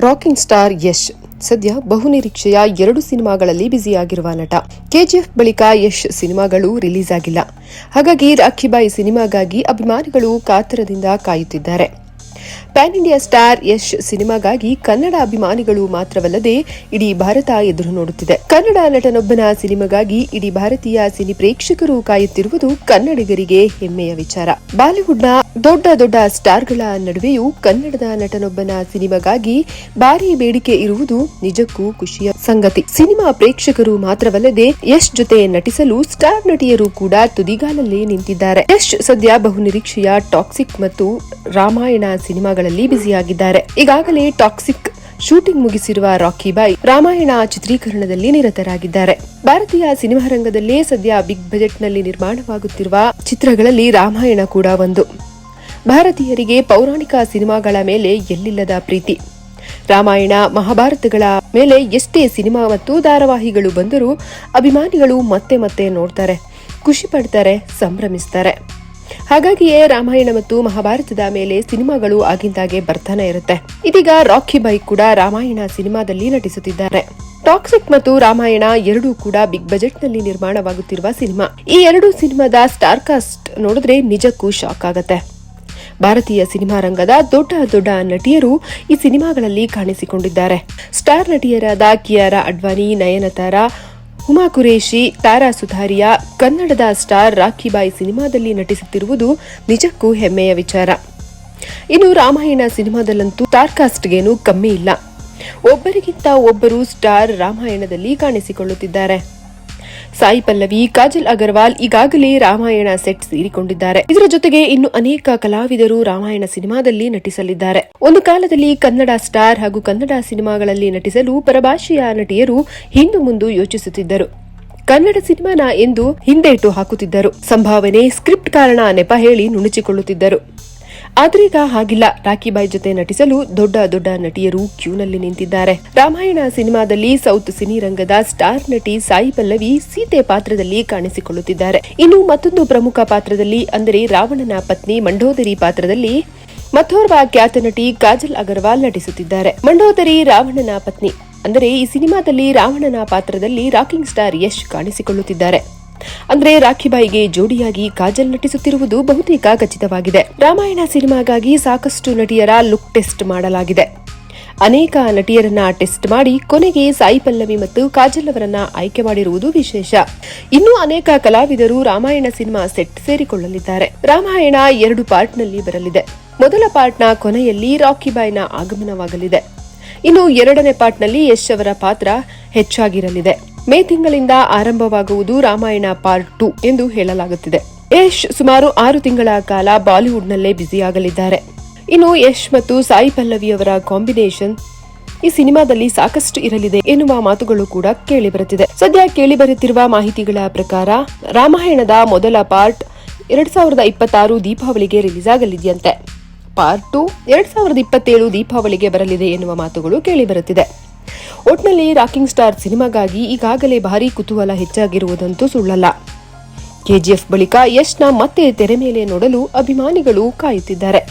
Rocking star Yash ಸದ್ಯ ಬಹುನಿರೀಕ್ಷೆಯ 2 ಸಿನಿಮಾಗಳಲ್ಲಿ ಬ್ಯುಸಿಯಾಗಿರುವ ನಟ. ಕೆಜಿಎಫ್ ಬಳಿಕ ಯಶ್ ಸಿನಿಮಾಗಳು ರಿಲೀಸ್ ಆಗಿಲ್ಲ. ಹಾಗಾಗಿ ರಾಖಿ ಬಾಯ್ ಸಿನಿಮಾಗಾಗಿ ಅಭಿಮಾನಿಗಳು ಕಾತರದಿಂದ ಕಾಯುತ್ತಿದ್ದಾರೆ. ಪ್ಯಾನ್ ಇಂಡಿಯಾ ಸ್ಟಾರ್ ಯಶ್ ಸಿನಿಮಾಗಾಗಿ ಕನ್ನಡ ಅಭಿಮಾನಿಗಳು ಮಾತ್ರವಲ್ಲದೆ ಇಡೀ ಭಾರತ ಎದುರು ನೋಡುತ್ತಿದೆ. ಕನ್ನಡ ನಟನೊಬ್ಬನ ಸಿನಿಮಾಗಾಗಿ ಇಡೀ ಭಾರತೀಯ ಸಿನಿ ಪ್ರೇಕ್ಷಕರು ಕಾಯುತ್ತಿರುವುದು ಕನ್ನಡಿಗರಿಗೆ ಹೆಮ್ಮೆಯ ವಿಚಾರ. ಬಾಲಿವುಡ್ನ ದೊಡ್ಡ ಸ್ಟಾರ್ಗಳ ನಡುವೆಯೂ ಕನ್ನಡದ ನಟನೊಬ್ಬನ ಸಿನಿಮಾಗಾಗಿ ಭಾರಿ ಬೇಡಿಕೆ ಇರುವುದು ನಿಜಕ್ಕೂ ಖುಷಿಯ ಸಂಗತಿ. ಸಿನಿಮಾ ಪ್ರೇಕ್ಷಕರು ಮಾತ್ರವಲ್ಲದೆ ಯಶ್ ಜೊತೆ ನಟಿಸಲು ಸ್ಟಾರ್ ನಟಿಯರು ಕೂಡ ತುದಿಗಾಲಲ್ಲಿ ನಿಂತಿದ್ದಾರೆ. ಯಶ್ ಸದ್ಯ ಬಹುನಿರೀಕ್ಷೆಯ ಟಾಕ್ಸಿಕ್ ಮತ್ತು ರಾಮಾಯಣ ಸಿನಿಮಾಗಳಲ್ಲಿ ಬ್ಯುಸಿಯಾಗಿದ್ದಾರೆ. ಈಗಾಗಲೇ ಟಾಕ್ಸಿಕ್ ಶೂಟಿಂಗ್ ಮುಗಿಸಿರುವ ರಾಖಿ ಬಾಯ್ ರಾಮಾಯಣ ಚಿತ್ರೀಕರಣದಲ್ಲಿ ನಿರತರಾಗಿದ್ದಾರೆ. ಭಾರತೀಯ ಸಿನಿಮಾ ರಂಗದಲ್ಲೇ ಸದ್ಯ ಬಿಗ್ ಬಜೆಟ್ ನಲ್ಲಿ ನಿರ್ಮಾಣವಾಗುತ್ತಿರುವ ಚಿತ್ರಗಳಲ್ಲಿ ರಾಮಾಯಣ ಕೂಡ ಒಂದು. ಭಾರತೀಯರಿಗೆ ಪೌರಾಣಿಕ ಸಿನಿಮಾಗಳ ಮೇಲೆ ಎಲ್ಲಿಲ್ಲದ ಪ್ರೀತಿ. ರಾಮಾಯಣ ಮಹಾಭಾರತಗಳ ಮೇಲೆ ಎಷ್ಟೇ ಸಿನಿಮಾ ಮತ್ತು ಧಾರಾವಾಹಿಗಳು ಬಂದರೂ ಅಭಿಮಾನಿಗಳು ಮತ್ತೆ ನೋಡ್ತಾರೆ, ಖುಷಿ ಪಡ್ತಾರೆ, ಸಂಭ್ರಮಿಸ್ತಾರೆ. ಹಾಗಾಗಿಯೇ ರಾಮಾಯಣ ಮತ್ತು ಮಹಾಭಾರತದ ಮೇಲೆ ಸಿನಿಮಾಗಳು ಆಗಿಂದಾಗೆ ಬರ್ತಾನೆ ಇರುತ್ತೆ. ಇದೀಗ ರಾಖಿ ಬಾಯ್ ಕೂಡ ರಾಮಾಯಣ ಸಿನಿಮಾದಲ್ಲಿ ನಟಿಸುತ್ತಿದ್ದಾರೆ. ಟಾಕ್ಸಿಕ್ ಮತ್ತು ರಾಮಾಯಣ ಎರಡೂ ಕೂಡ ಬಿಗ್ ಬಜೆಟ್ ನಲ್ಲಿ ನಿರ್ಮಾಣವಾಗುತ್ತಿರುವ ಸಿನಿಮಾ. ಈ 2 ಸಿನಿಮಾದ ಸ್ಟಾರ್ ಕಾಸ್ಟ್ ನೋಡಿದ್ರೆ ನಿಜಕ್ಕೂ ಶಾಕ್ ಆಗತ್ತೆ. ಭಾರತೀಯ ಸಿನಿಮಾ ರಂಗದ ದೊಡ್ಡ ನಟಿಯರು ಈ ಸಿನಿಮಾಗಳಲ್ಲಿ ಕಾಣಿಸಿಕೊಂಡಿದ್ದಾರೆ. ಸ್ಟಾರ್ ನಟಿಯರಾದ ಕಿಯಾರಾ ಅಡ್ವಾನಿ, ನಯನತಾರಾ, ಹುಮಾ ಕುರೇಶಿ, ತಾರಾ ಸುತಾರಿಯಾ ಕನ್ನಡದ ಸ್ಟಾರ್ ರಾಖಿ ಬಾಯ್ ಸಿನಿಮಾದಲ್ಲಿ ನಟಿಸುತ್ತಿರುವುದು ನಿಜಕ್ಕೂ ಹೆಮ್ಮೆಯ ವಿಚಾರ. ಇನ್ನು ರಾಮಾಯಣ ಸಿನಿಮಾದಲ್ಲಂತೂ ಸ್ಟಾರ್ ಕಾಸ್ಟ್ಗೇನು ಕಮ್ಮಿ ಇಲ್ಲ. ಒಬ್ಬರಿಗಿಂತ ಒಬ್ಬರು ಸ್ಟಾರ್ ರಾಮಾಯಣದಲ್ಲಿ ಕಾಣಿಸಿಕೊಳ್ಳುತ್ತಿದ್ದಾರೆ. ಸಾಯಿ ಪಲ್ಲವಿ, ಕಾಜಲ್ ಅಗರ್ವಾಲ್ ಈಗಾಗಲೇ ರಾಮಾಯಣ ಸೆಟ್ ಸೇರಿಕೊಂಡಿದ್ದಾರೆ. ಇದರ ಜೊತೆಗೆ ಇನ್ನು ಅನೇಕ ಕಲಾವಿದರು ರಾಮಾಯಣ ಸಿನಿಮಾದಲ್ಲಿ ನಟಿಸಲಿದ್ದಾರೆ. ಒಂದು ಕಾಲದಲ್ಲಿ ಕನ್ನಡ ಸ್ಟಾರ್ ಹಾಗೂ ಕನ್ನಡ ಸಿನಿಮಾಗಳಲ್ಲಿ ನಟಿಸಲು ಪರಭಾಷೆಯ ನಟಿಯರು ಹಿಂದು ಮುಂದೆ ಯೋಚಿಸುತ್ತಿದ್ದರು. ಕನ್ನಡ ಸಿನಿಮಾನ ಎಂದು ಹಿಂದೇಟು ಹಾಕುತ್ತಿದ್ದರು. ಸಂಭಾವನೆ, ಸ್ಕ್ರಿಪ್ಟ್ ಕಾರಣ ನೆಪ ಹೇಳಿ ನುಣುಚಿಕೊಳ್ಳುತ್ತಿದ್ದರು. ಆದ್ರೀಗ ಹಾಗಿಲ್ಲ. ರಾಖಿ ಬಾಯ್ ಜೊತೆ ನಟಿಸಲು ದೊಡ್ಡ ನಟಿಯರು ಕ್ಯೂನಲ್ಲಿ ನಿಂತಿದ್ದಾರೆ. ರಾಮಾಯಣ ಸಿನಿಮಾದಲ್ಲಿ ಸೌತ್ ಸಿನಿ ರಂಗದ ಸ್ಟಾರ್ ನಟಿ ಸಾಯಿ ಪಲ್ಲವಿ ಸೀತೆ ಪಾತ್ರದಲ್ಲಿ ಕಾಣಿಸಿಕೊಳ್ಳುತ್ತಿದ್ದಾರೆ. ಇನ್ನು ಮತ್ತೊಂದು ಪ್ರಮುಖ ಪಾತ್ರದಲ್ಲಿ ಅಂದರೆ ರಾವಣನ ಪತ್ನಿ ಮಂಡೋದರಿ ಪಾತ್ರದಲ್ಲಿ ಮತ್ತೋರ್ವ ಖ್ಯಾತ ನಟಿ ಕಾಜಲ್ ಅಗರ್ವಾಲ್ ನಟಿಸುತ್ತಿದ್ದಾರೆ. ಮಂಡೋದರಿ ರಾವಣನ ಪತ್ನಿ ಅಂದರೆ ಈ ಸಿನಿಮಾದಲ್ಲಿ ರಾವಣನ ಪಾತ್ರದಲ್ಲಿ ರಾಕಿಂಗ್ ಸ್ಟಾರ್ ಯಶ್ ಕಾಣಿಸಿಕೊಳ್ಳುತ್ತಿದ್ದಾರೆ. ಅಂದ್ರೆ ರಾಖಿ ಬಾಯ್ಗೆ ಜೋಡಿಯಾಗಿ ಕಾಜಲ್ ನಟಿಸುತ್ತಿರುವುದು ಬಹುತೇಕ ಖಚಿತವಾಗಿದೆ. ರಾಮಾಯಣ ಸಿನಿಮಾಗಾಗಿ ಸಾಕಷ್ಟು ನಟಿಯರ ಲುಕ್ ಟೆಸ್ಟ್ ಮಾಡಲಾಗಿದೆ. ಅನೇಕ ನಟಿಯರನ್ನ ಟೆಸ್ಟ್ ಮಾಡಿ ಕೊನೆಗೆ ಸಾಯಿ ಪಲ್ಲವಿ ಮತ್ತು ಕಾಜಲ್ ಅವರನ್ನ ಆಯ್ಕೆ ಮಾಡಿರುವುದು ವಿಶೇಷ. ಇನ್ನೂ ಅನೇಕ ಕಲಾವಿದರು ರಾಮಾಯಣ ಸಿನಿಮಾ ಸೆಟ್ ಸೇರಿಕೊಳ್ಳಲಿದ್ದಾರೆ. ರಾಮಾಯಣ 2 ಪಾರ್ಟ್ನಲ್ಲಿ ಬರಲಿದೆ. ಮೊದಲ ಪಾರ್ಟ್ನ ಕೊನೆಯಲ್ಲಿ ರಾಖಿ ಬಾಯ್ನ ಆಗಮನವಾಗಲಿದೆ. ಇನ್ನು 2ನೇ ಪಾರ್ಟ್ನಲ್ಲಿ ಯಶ್ ಅವರ ಪಾತ್ರ ಹೆಚ್ಚಾಗಿರಲಿದೆ. ಮೇ ತಿಂಗಳಿಂದ ಆರಂಭವಾಗುವುದು ರಾಮಾಯಣ ಪಾರ್ಟ್ 2 ಎಂದು ಹೇಳಲಾಗುತ್ತಿದೆ. ಯಶ್ ಸುಮಾರು 6 ತಿಂಗಳ ಕಾಲ ಬಾಲಿವುಡ್ನಲ್ಲೇ ಬ್ಯುಸಿಯಾಗಲಿದ್ದಾರೆ. ಇನ್ನು ಯಶ್ ಮತ್ತು ಸಾಯಿ ಪಲ್ಲವಿ ಅವರ ಕಾಂಬಿನೇಷನ್ ಈ ಸಿನಿಮಾದಲ್ಲಿ ಸಾಕಷ್ಟು ಇರಲಿದೆ ಎನ್ನುವ ಮಾತುಗಳು ಕೂಡ ಕೇಳಿಬರುತ್ತಿದೆ. ಸದ್ಯ ಕೇಳಿಬರುತ್ತಿರುವ ಮಾಹಿತಿಗಳ ಪ್ರಕಾರ ರಾಮಾಯಣದ ಮೊದಲ ಪಾರ್ಟ್ 2026 ದೀಪಾವಳಿಗೆ ರಿಲೀಸ್ ಆಗಲಿದೆಯಂತೆ. ಪಾರ್ಟ್ 2 2027 ದೀಪಾವಳಿಗೆ ಬರಲಿದೆ ಎನ್ನುವ ಮಾತುಗಳು ಕೇಳಿಬರುತ್ತಿದೆ. ಒಟ್ನಲ್ಲಿ ರಾಕಿಂಗ್ ಸ್ಟಾರ್ ಸಿನಿಮಾಗಾಗಿ ಈಗಾಗಲೇ ಭಾರೀ ಕುತೂಹಲ ಹೆಚ್ಚಾಗಿರುವುದಂತೂ ಸುಳ್ಳಲ್ಲ. ಕೆಜಿಎಫ್ ಬಳಿಕ ಯಶ್ನ ಮತ್ತೆ ತೆರೆ ಮೇಲೆ ನೋಡಲು ಅಭಿಮಾನಿಗಳು ಕಾಯುತ್ತಿದ್ದಾರೆ.